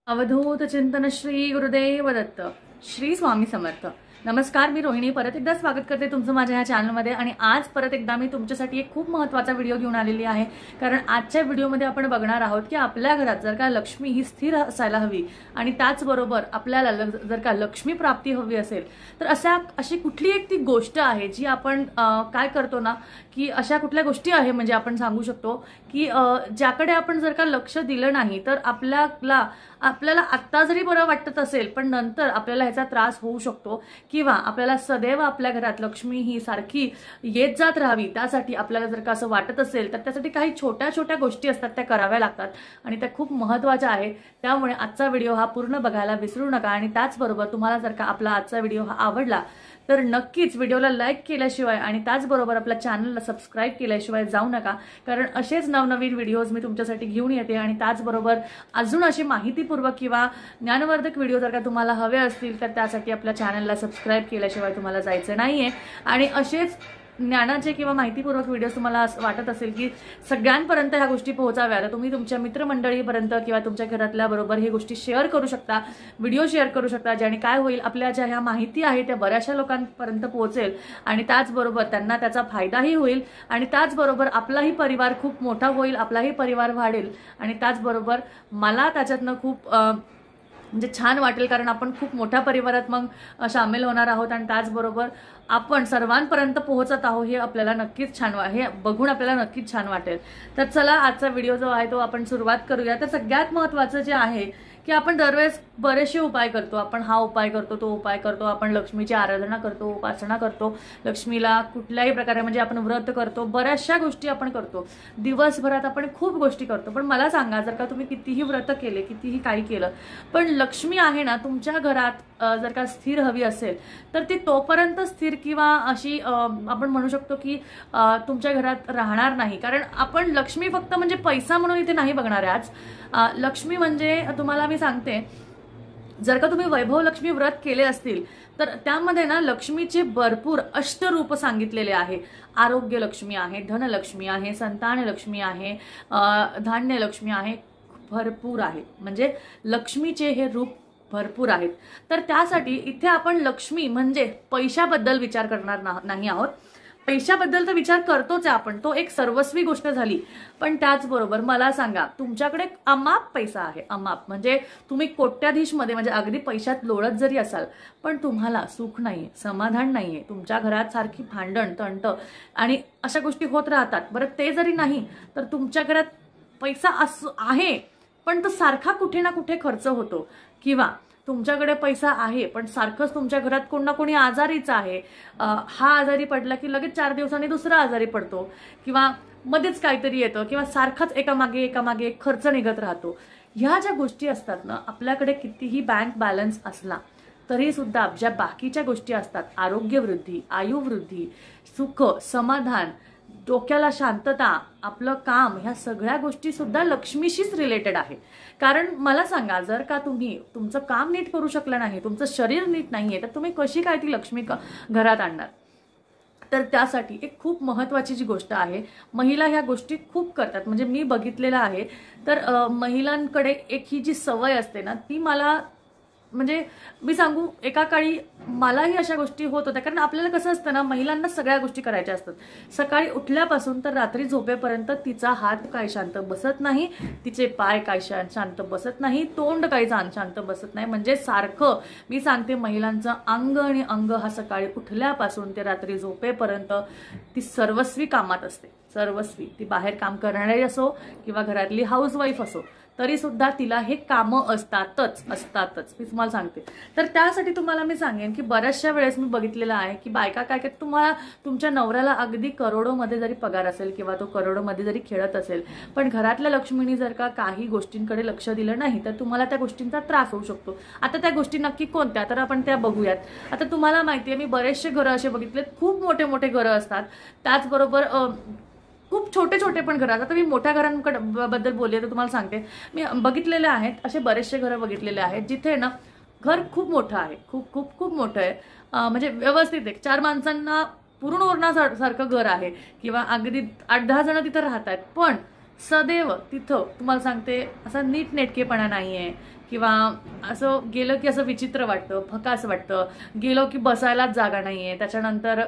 अवधूत चिंतन श्री गुरुदेव दत्त श्री स्वामी समर्थ। नमस्कार, मी रोहिणी परत एकदा स्वागत करते तुमचं माझ्या ह्या चॅनलमध्ये। आणि आज परत एकदा मी तुमच्यासाठी एक खूप महत्त्वाचा व्हिडिओ घेऊन आलेली आहे। कारण आजच्या व्हिडिओमध्ये आपण बघणार आहोत की आपल्या घरात जर का लक्ष्मी ही स्थिर असायला हवी आणि त्याचबरोबर आपल्याला जर का लक्ष्मी प्राप्ती हवी असेल तर अशी कुठली एक ती गोष्ट आहे जी आपण काय करतो ना, की अशा कुठल्या गोष्टी आहे म्हणजे आपण सांगू शकतो की ज्याकडे आपण जर का लक्ष दिलं नाही तर आपल्याला आत्ता जरी बरं वाटत असेल पण नंतर आपल्याला ह्याचा त्रास होऊ शकतो, किंवा आपल्याला सदैव आपल्या घरात लक्ष्मी ही सारखी येत जात राहावी त्यासाठी आपल्याला जर का असं वाटत असेल तर त्यासाठी काही छोट्या छोट्या गोष्टी असतात त्या कराव्या लागतात आणि त्या खूप महत्त्वाच्या आहे। त्यामुळे आजचा व्हिडिओ हा पूर्ण बघायला विसरू नका। आणि त्याचबरोबर तुम्हाला जर का आपला आजचा व्हिडिओ हा आवडला तर नक्कीच व्हिडिओला लाईक केल्याशिवाय आणि त्याचबरोबर आपल्या चॅनलला सबस्क्राईब केल्याशिवाय जाऊ नका, कारण असेच नवनवीन व्हिडिओज मी तुमच्यासाठी घेऊन येते। आणि त्याचबरोबर अजून अशी माहितीपूर्वक किंवा ज्ञानवर्धक व्हिडिओ जर का तुम्हाला हवे असतील तर त्यासाठी आपल्या चॅनलला सबस्क्राईब केल्याशिवाय तुम्हाला जायचं नाहीये। आणि असेच ज्ञानाचे किंवा माहितीपूर्वक व्हिडिओ तुम्हाला वाटत असेल की सगळ्यांपर्यंत ह्या गोष्टी पोहोचाव्या तर तुम्ही तुमच्या मित्रमंडळीपर्यंत किंवा तुमच्या घरातल्या बरोबर ही गोष्टी शेअर करू शकता, व्हिडिओ शेअर करू शकता, ज्याने काय होईल आपल्या ज्या ह्या माहिती आहे त्या बऱ्याचशा लोकांपर्यंत पोहोचेल आणि त्याचबरोबर त्यांना त्याचा फायदाही होईल आणि त्याचबरोबर आपलाही परिवार खूप मोठा होईल, आपलाही परिवार वाढेल आणि त्याचबरोबर मला त्याच्यातनं खूप म्हणजे छान वाटेल, कारण आपण खूप मोठ्या परिवारात मग सामील होणार आहोत आणि त्याचबरोबर आपण सर्वांपर्यंत पोहोचत आहोत हे आपल्याला नक्कीच हे बघून आपल्याला नक्कीच छान वाटेल। तर चला आजचा व्हिडिओ जो आहे तो आपण सुरुवात करूया। तर सगळ्यात महत्त्वाचं जे आहे की आपण दरवेळेस बरेचसे उपाय करतो, आपण हा उपाय करतो तो उपाय करतो, आपण लक्ष्मीची आराधना करतो, उपासना करतो, लक्ष्मीला कुठल्याही प्रकारे म्हणजे आपण व्रत करतो, बऱ्याचशा गोष्टी आपण करतो, दिवसभरात आपण खूप गोष्टी करतो। पण मला सांगा, जर का तुम्ही कितीही व्रत केले, कितीही काही केलं, पण लक्ष्मी आहे ना तुमच्या घरात जर का स्थिर हवी असेल तर ती तोपर्यंत स्थिर किंवा अशी आपण म्हणू शकतो की तुमच्या घरात राहणार नाही। कारण आपण लक्ष्मी फक्त म्हणजे पैसा म्हणून इथे नाही बघणार आहे। आज लक्ष्मी म्हणजे तुम्हाला मी सांगते, जर का तुम्ही वैभव लक्ष्मी व्रत केले असतील तर त्यामध्ये ना लक्ष्मीचे भरपूर अष्टरूप सांगितलेले आहे। आरोग्य लक्ष्मी आहे, धनलक्ष्मी आहे, संतान लक्ष्मी आहे, धान्य लक्ष्मी आहे, भरपूर आहे, म्हणजे लक्ष्मीचे हे रूप भरपूर आहेत। तर त्यासाठी इथे आपण लक्ष्मी म्हणजे पैशाबद्दल विचार करणार नाही आहोत। पैशाबद्दल तर विचार करतोच आहे आपण, तो एक सर्वस्वी गोष्ट झाली। पण त्याचबरोबर मला सांगा, तुमच्याकडे अमाप पैसा आहे, अमाप म्हणजे तुम्ही कोट्याधीश मध्ये म्हणजे अगदी पैशात लोळत जरी असाल पण तुम्हाला सुख नाहीये, समाधान नाहीये, तुमच्या घरात सारखी भांडण तंट आणि अशा गोष्टी होत राहतात। बरं ते जरी नाही तर तुमच्या घरात पैसा आहे पण तो सारखा कुठे ना कुठे खर्च होतो, किंवा तुमच्याकडे पैसा आहे पण सारखंच तुमच्या घरात कोण ना कोणी आजारीच आहे, हा आजारी पडला की लगेच 4 दिवसांनी दुसरा आजारी पडतो, किंवा मध्येच काहीतरी येतं, किंवा सारखाच एकामागे एक खर्च निघत राहतो। ह्या ज्या गोष्टी असतात ना, आपल्याकडे कितीही बँक बॅलन्स असला तरी सुद्धा ज्या बाकीच्या गोष्टी असतात, आरोग्य वृद्धी, आयुवृद्धी, सुख, समाधान, डोक्याला शांतता, आपलं काम, ह्या सगळ्या गोष्टी सुद्धा लक्ष्मीशीच रिलेटेड आहे। कारण मला सांगा, जर का तुम्ही तुमचं काम नीट करू शकलं नाही, तुमचं शरीर नीट नाहीये तर तुम्ही कशी काय ती लक्ष्मी घरात आणणार? तर त्यासाठी एक खूप महत्त्वाची जी गोष्ट आहे, महिला ह्या गोष्टी खूप करतात, म्हणजे मी बघितलेलं आहे। तर महिलांकडे एक ही जी सवय असते ना, ती मला म्हणजे मी सांगू, एका काळी मलाही अशा गोष्टी होत होत्या। कारण आपल्याला कसं असतं ना, महिलांना सगळ्या गोष्टी करायच्या असतात, सकाळी उठल्यापासून तर रात्री झोपेपर्यंत तिचा हात काय शांत बसत नाही, तिचे पाय काय शांत बसत नाही, तोंड काही शांत बसत नाही, म्हणजे सारखं मी सांगते महिलांचं अंग आणि अंग हा सकाळी उठल्यापासून ते रात्री झोपेपर्यंत ती सर्वस्वी कामात असते, सर्वस्वी। ती बाहेर काम करणारी असो किंवा घरातली हाऊसवाईफ असो तरी सुद्धा तिला हे कामं असतातच, मी तुम्हाला सांगते। तर त्यासाठी तुम्हाला मी सांगेन की बऱ्याचशा वेळेस मी बघितलेलं आहे की बायका काय तुम्हाला तुमच्या नवऱ्याला अगदी करोडोमध्ये जरी पगार असेल किंवा तो करोडोमध्ये जरी खेळत असेल पण घरातल्या लक्ष्मीनी जर का काही गोष्टींकडे लक्ष दिलं नाही तर तुम्हाला त्या गोष्टींचा त्रास होऊ शकतो। आता त्या गोष्टी नक्की कोणत्या तर आपण त्या बघूयात। आता तुम्हाला माहिती आहे, मी बरेचसे घरं असे बघितलेत, खूप मोठे मोठे घरं असतात, त्याचबरोबर खूप छोटे छोटे पण घर। आता मी मोठ्या घरांबद्दल बोलले तर तुम्हाला सांगते, मी बघितलेले आहेत, असे बरेचसे घरं बघितलेले आहेत जिथे ना घर खूप मोठं आहे, खूप खूप खूप मोठं आहे, म्हणजे व्यवस्थित आहे, 4 माणसांना पुरून ओरण्यासारखं घर आहे, किंवा अगदी 8-10 जण तिथं राहतात, पण सदैव तिथं तुम्हाला सांगते असा नीटनेटकेपणा नाहीये, किंवा असं गेलं की असं विचित्र वाटतं, भकास वाटतं, गेलो की बसायलाच जागा नाहीये, त्याच्यानंतर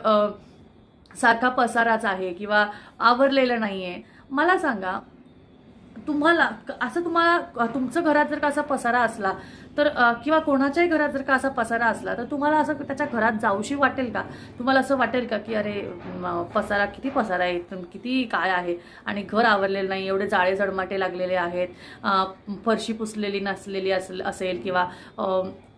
सारखा पसाराच आहे किंवा आवरलेलं नाहीये. मला सांगा, तुम्हाला तुमचं घरात जर का असा पसारा असला तर किंवा कोणाच्याही घरात जर का असा पसारा असला तर तुम्हाला असं त्याच्या घरात जाऊशी वाटेल का? तुम्हाला असं वाटेल का की अरे पसारा, किती पसारा आहे, किती काय आहे आणि घर आवरलेलं नाही, एवढे जाळे जडमाटे लागलेले आहेत, फरशी पुसलेली नसलेली असेल किंवा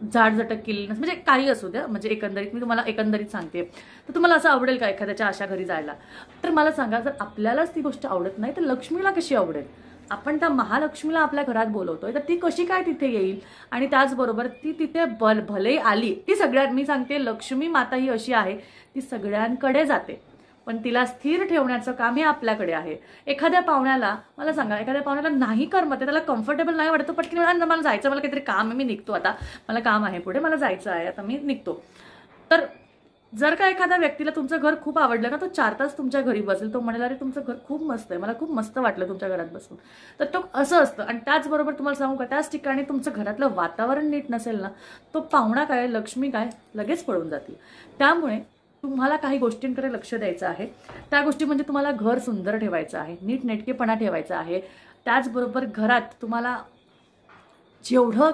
झाडझटक केलेली म्हणजे काही असू द्या, म्हणजे एकंदरीत मी तुम्हाला एकंदरीत सांगते. तर तुम्हाला असं आवडेल का एखाद्याच्या अशा घरी जायला? तर मला सांगा, जर आपल्यालाच ती गोष्ट आवडत नाही तर लक्ष्मीला कशी आवडेल? आपण त्या महालक्ष्मीला आपल्या घरात बोलवतोय तर ती कशी काय तिथे येईल? आणि त्याचबरोबर ती तिथे भले आली, ती सगळ्यात, मी सांगते, लक्ष्मी माता ही अशी आहे, ती सगळ्यांकडे जाते पण तिला स्थिर ठेवण्याचं काम हे आपल्याकडे आहे. एखाद्या पाहुण्याला, मला सांगा, एखाद्या पाहुण्याला नाही करमत, त्याला कम्फर्टेबल नाही वाटतं, पटकन मला जायचं, मला काहीतरी काम आहे, मी निघतो आता, मला काम आहे पुढे, मला जायचं आहे, आता मी निघतो. तर जर का एखाद्या व्यक्तीला तुमचं घर खूप आवडलं ना, तो 4 तास तुमच्या घरी बसेल, तो म्हणाला, अरे तुमचं घर खूप मस्त आहे, मला खूप मस्त वाटलं तुमच्या घरात बसून. तर तो असं असतं. आणि त्याचबरोबर तुम्हाला सांगू का, त्याच ठिकाणी तुमचं घरातलं वातावरण नीट नसेल ना, तो पाहुणा काय, लक्ष्मी काय, लगेच पळून जातील. त्यामुळे तुम्हाला काही गोष्टींकडे लक्ष द्यायचं आहे. त्या गोष्टी म्हणजे तुम्हाला घर सुंदर ठेवायचं आहे, नीटनेटकेपणा ठेवायचा आहे. त्याचबरोबर घरात तुम्हाला जेवढं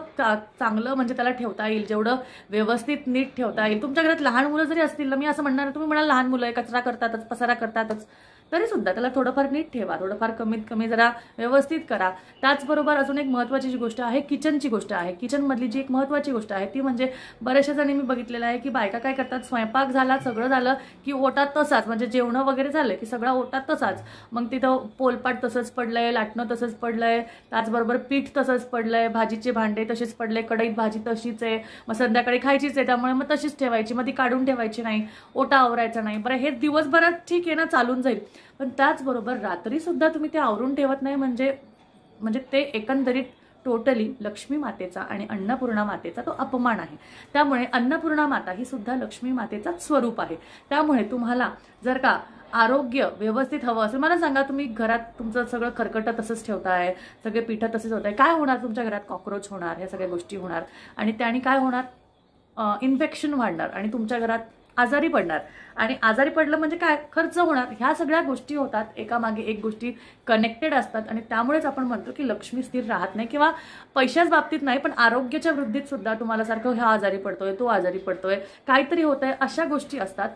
चांगलं म्हणजे त्याला ठेवता येईल, जेवढं व्यवस्थित नीट ठेवता येईल. तुमच्या घरात लहान मुलं जरी असतील ना, मी असं म्हणणार, तुम्ही म्हणाल लहान मुलं आहे, कचरा करतातच, पसारा करतातच, तरी सुद्धा त्याला थोडंफार नीट ठेवा, थोडंफार कमीत कमी जरा व्यवस्थित करा. त्याचबरोबर अजून एक महत्त्वाची जी गोष्ट आहे, किचनची गोष्ट आहे. किचनमधली जी एक महत्त्वाची गोष्ट आहे ती म्हणजे, बऱ्याचशा जणी मी बघितलेलं आहे की बायका काय करतात, स्वयंपाक झाला, सगळं झालं की ओटात तसाच, म्हणजे जेवणं वगैरे झालं की सगळा ओटात तसाच, मग तिथं पोलपाट तसंच पडलंय, लाटणं तसंच पडलंय, त्याचबरोबर पीठ तसंच पडलंय, भाजीचे भांडे तसेच पडले, कढईत भाजी तशीच आहे, मग संध्याकाळी खायचीच आहे त्यामुळे मग तशीच ठेवायची, मग ती काढून ठेवायची नाही, ओटा आवरायचा नाही. बरं, हे दिवसभरात ठीक आहे ना, चालून जाईल, पण त्याचबरोबर रात्री सुद्धा तुम्ही ते आवरून ठेवत नाही, म्हणजे ते एकंदरीत टोटली लक्ष्मी मातेचा आणि अन्नपूर्णा मातेचा तो अपमान आहे. त्यामुळे अन्नपूर्णा माता ही सुद्धा लक्ष्मी मातेचाच स्वरूप आहे. त्यामुळे तुम्हाला जर का आरोग्य व्यवस्थित हवं असेल, मला सांगा, तुम्ही घरात तुमचं सगळं खरकटं तसंच ठेवताय, सगळे पिठं तसेच होत आहे, काय होणार? तुमच्या घरात कॉक्रोच होणार, ह्या सगळ्या गोष्टी होणार आणि त्याने काय होणार, इन्फेक्शन वाढणार आणि तुमच्या घरात आजारी पडणार. आणि आजारी पडलं म्हणजे काय, खर्च होणार. ह्या सगळ्या गोष्टी होतात, एकामागे एक गोष्टी कनेक्टेड असतात आणि त्यामुळेच आपण म्हणतो की लक्ष्मी स्थिर राहत नाही. किंवा पैशाच बाबतीत नाही, पण आरोग्याच्या वृद्धीत सुद्धा तुम्हाला सारखं हा आजारी पडतोय, तो आजारी पडतोय, काहीतरी होतंय, अशा गोष्टी असतात.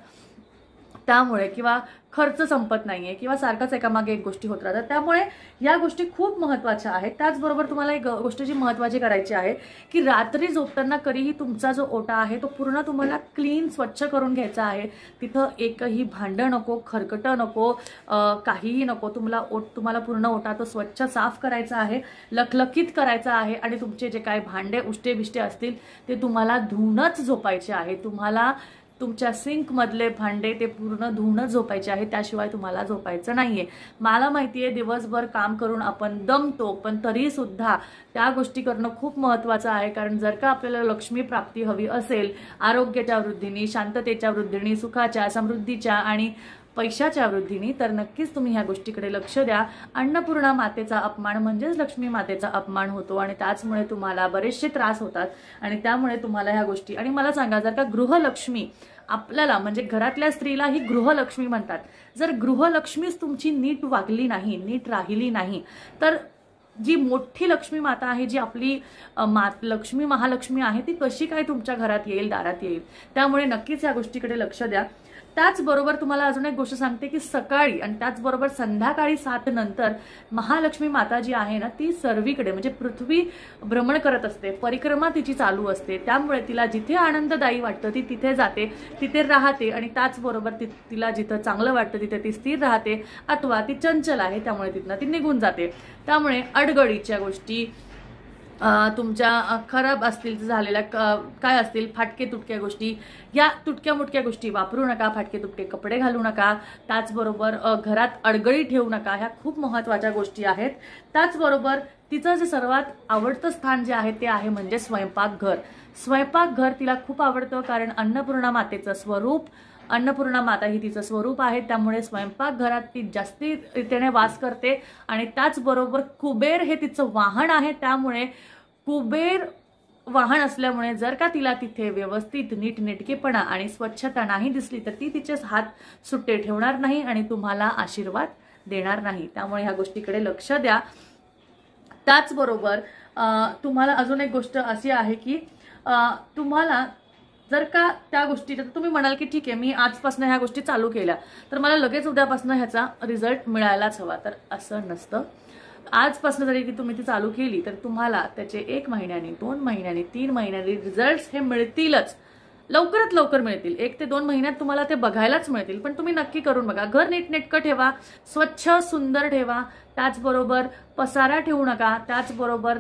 त्यामुळे किंवा खर्च संपत नाहीये किंवा सारखाच एकामागे एक गोष्टी होत राहतात. त्यामुळे या गोष्टी खूप महत्त्वाच्या आहेत. त्याचबरोबर तुम्हाला एक गोष्ट जी महत्त्वाची करायची आहे की रात्री झोपताना कधीही तुमचा जो ओटा आहे तो पूर्ण तुम्हाला क्लीन, स्वच्छ करून घ्यायचा आहे. तिथं एकही भांडं नको, खरकटं नको, काहीही नको. तुम्हाला पूर्ण ओटा तो स्वच्छ साफ करायचा आहे, लखलखीत करायचा आहे आणि तुमचे जे काय भांडे उष्टे बिष्टे असतील ते तुम्हाला धुवूनच झोपायचे आहे. तुम्हाला तुमच्या सिंकमधले भांडे ते पूर्ण धुवूनच झोपायचे आहे, त्याशिवाय तुम्हाला झोपायचं नाहीये. मला माहिती आहे दिवसभर काम करून आपण दमतो, पण तरी सुद्धा त्या गोष्टी करणं खूप महत्त्वाचं आहे. कारण जर का आपल्याला लक्ष्मी प्राप्ती हवी असेल, आरोग्याच्या वृद्धीने, शांततेच्या वृद्धीने, सुखाच्या, समृद्धीच्या आणि पैशाच्या वृद्धीने, तर नक्कीच तुम्ही ह्या गोष्टीकडे लक्ष द्या. अन्नपूर्णा मातेचा अपमान म्हणजेच लक्ष्मी मातेचा अपमान होतो आणि त्याचमुळे तुम्हाला बरेचसे त्रास होतात आणि त्यामुळे तुम्हाला ह्या गोष्टी. आणि मला सांगा, जर का गृहलक्ष्मी आपल्याला, म्हणजे घरातल्या स्त्रीला ही गृहलक्ष्मी म्हणतात, जर गृहलक्ष्मीच तुमची नीट वागली नाही, नीट राहिली नाही, तर जी मोठी लक्ष्मी माता आहे, जी आपली लक्ष्मी महालक्ष्मी आहे, ती कशी काय तुमच्या घरात येईल, दारात येईल. त्यामुळे नक्कीच या गोष्टीकडे लक्ष द्या. त्याचबरोबर तुम्हाला अजून एक गोष्ट सांगते की सकाळी आणि त्याचबरोबर संध्याकाळी 7 नंतर महालक्ष्मी माता जी आहे ना, ती सर्वीकडे म्हणजे पृथ्वी भ्रमण करत असते, परिक्रमा तिची चालू असते. त्यामुळे तिला जिथे आनंददायी वाटतं ती तिथे जाते, तिथे राहते आणि त्याचबरोबर तिला जिथं चांगलं वाटतं तिथे ती स्थिर राहते, अथवा ती चंचल आहे त्यामुळे तिथनं ती निघून जाते. त्यामुळे अडगळीच्या गोष्टी तुमच्या खराब असतील, झालेल्या काय असतील, फाटके तुटक्या गोष्टी, या तुटक्या मुटक्या गोष्टी वापरू नका. फाटके तुटके कपडे घालू नका. त्याचबरोबर घरात अडगळी ठेवू नका. ह्या खूप महत्त्वाच्या गोष्टी आहेत. त्याचबरोबर तिचं जे सर्वात आवडतं स्थान जे आहे ते आहे म्हणजे स्वयंपाकघर. स्वयंपाकघर तिला खूप आवडतं, कारण अन्नपूर्णा मातेचं स्वरूप, अन्नपूर्णा माता ही तिचं स्वरूप आहे. त्यामुळे स्वयंपाकघरात ती जास्ती रीतीने वास करते आणि त्याचबरोबर कुबेर हे तिचं वाहन आहे. त्यामुळे कुबेर वाहन असल्यामुळे जर का तिला तिथे व्यवस्थित नीटनेटकेपणा आणि स्वच्छता नाही दिसली तर ती तिचे हात सुट्टे ठेवणार नाही आणि तुम्हाला आशीर्वाद देणार नाही. त्यामुळे ह्या गोष्टीकडे लक्ष द्या. त्याचबरोबर तुम्हाला अजून एक गोष्ट अशी आहे की तुम्हाला जर का त्या गोष्टी तुम्ही म्हणाल की ठीक आहे मी आजपासून ह्या गोष्टी चालू केल्या तर मला लगेच उद्यापासून ह्याचा रिझल्ट मिळायलाच हवा, तर असं नसतं. आजपासून जरी की तुम्ही ती चालू केली तर तुम्हाला त्याचे 1 महिन्याने 2 महिन्याने 3 महिन्याने रिझल्ट्स हे मिळतीलच, लवकरात लवकर मिळतील. 1 ते 2 महिन्यात तुम्हाला ते बघायलाच मिळतील. पण तुम्ही नक्की करून बघा. घर नीटनेटकं ठेवा, स्वच्छ सुंदर ठेवा, त्याचबरोबर पसारा ठेवू नका. त्याचबरोबर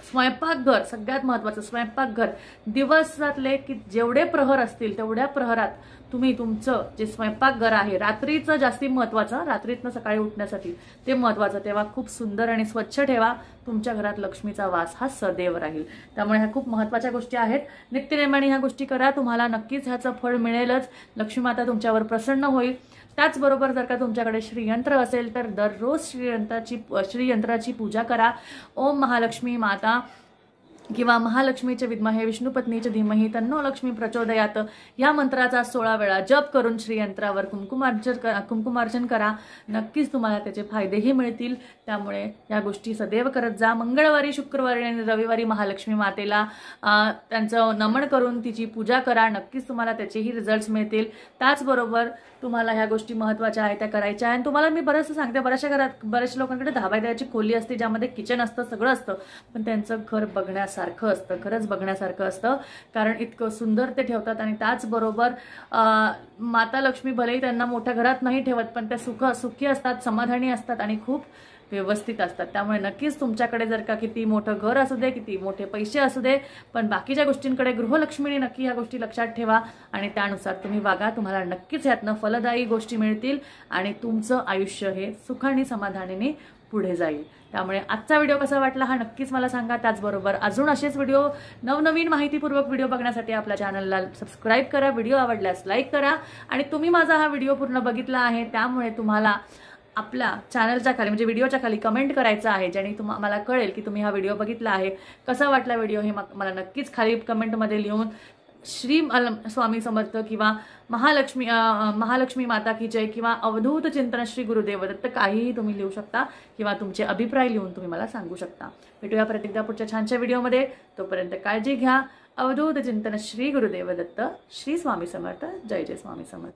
स्वयंपाकघर सगळ्यात महत्त्वाचं, स्वयंपाकघर दिवसातले की जेवढे प्रहर असतील तेवढ्या प्रहरात तुम्ही तुमचं जे स्वयंपाकघर आहे, रात्रीचं जास्ती महत्त्वाचं, रात्रीतनं सकाळी उठण्यासाठी ते महत्त्वाचं, तेव्हा खूप सुंदर आणि स्वच्छ ठेवा. तुमच्या घरात लक्ष्मीचा वास हा सदैव राहील. त्यामुळे ह्या खूप महत्त्वाच्या गोष्टी आहेत. नित्यनेमाने ह्या गोष्टी करा, तुम्हाला नक्कीच ह्याचं फळ मिळेलच. लक्ष्मी माता तुमच्यावर प्रसन्न होईल. त्याचबरोबर जर का तुमच्याकडे श्रीयंत्र असेल तर दररोज श्रीयंत्राची पूजा करा. ओम महालक्ष्मी माता किंवा महालक्ष्मीचे विद्महे विष्णुपत्नीचे धीमहि तन्नो लक्ष्मी प्रचोदयात या मंत्राचा 16 वेळा जप करून श्रीयंत्रावर कुंकुमार्चन करा. नक्कीच तुम्हाला त्याचे फायदेही मिळतील. त्यामुळे या गोष्टी सदैव करत जा. मंगळवारी, शुक्रवारी आणि रविवारी महालक्ष्मी मातेला त्यांचं नमन करून तिची पूजा करा. नक्कीच तुम्हाला त्याचेही रिझल्ट्स मिळतील. त्याचबरोबर तुम्हाला ह्या गोष्टी महत्त्वाच्या आहेत त्या करायच्या आहे. आणि तुम्हाला मी बरंचसं सांगते, बऱ्याचशा लोकांकडे 10 बाय 10ची खोली असते ज्यामध्ये किचन असतं, सगळं असतं, पण त्यांचं घर बघण्यासारखं असतं, खरंच बघण्यासारखं असतं, कारण इतकं सुंदर ते ठेवतात. आणि त्याचबरोबर माता लक्ष्मी भलेही त्यांना मोठ्या घरात नाही ठेवत, पण त्या सुखी असतात, समाधानी असतात आणि खूप व्यवस्थित असतात. त्यामुळे नक्कीच तुमच्याकडे जर का किती मोठं घर असू दे, किती मोठे पैसे असू दे, पण बाकीच्या गोष्टींकडे गृहलक्ष्मीने नक्की ह्या गोष्टी लक्षात ठेवा आणि त्यानुसार तुम्ही वागा. तुम्हाला नक्कीच यातनं फलदायी गोष्टी मिळतील आणि तुमचं आयुष्य हे सुख आणि समाधानाने पुढे जाईल. त्यामुळे आजचा व्हिडिओ कसा वाटला हा नक्कीच मला सांगा. त्याचबरोबर अजून असेच व्हिडिओ, नवनवीन माहितीपूर्वक व्हिडिओ बघण्यासाठी आपल्या चॅनलला सबस्क्राईब करा, व्हिडिओ आवडल्यास लाईक करा. आणि तुम्ही माझा हा व्हिडिओ पूर्ण बघितला आहे त्यामुळे तुम्हाला आपल्या चॅनलच्या खाली म्हणजे व्हिडिओच्या खाली कमेंट करायचं आहे, ज्याने मला कळेल की तुम्ही हा व्हिडिओ बघितला आहे. कसा वाटला व्हिडिओ हे मला नक्कीच खाली कमेंटमध्ये लिहून श्री स्वामी समर्थ किंवा महालक्ष्मी माता की जय किंवा अवधूत चिंतन श्री गुरुदेव दत्त काहीही तुम्ही लिहू शकता किंवा तुमचे अभिप्राय लिहून तुम्ही मला सांगू शकता. भेटूया परत एकदा पुढच्या छानशा व्हिडिओमध्ये. तोपर्यंत काळजी घ्या. अवधूत चिंतन श्री गुरुदेव दत्त. श्री स्वामी समर्थ. जय जय स्वामी समर्थ.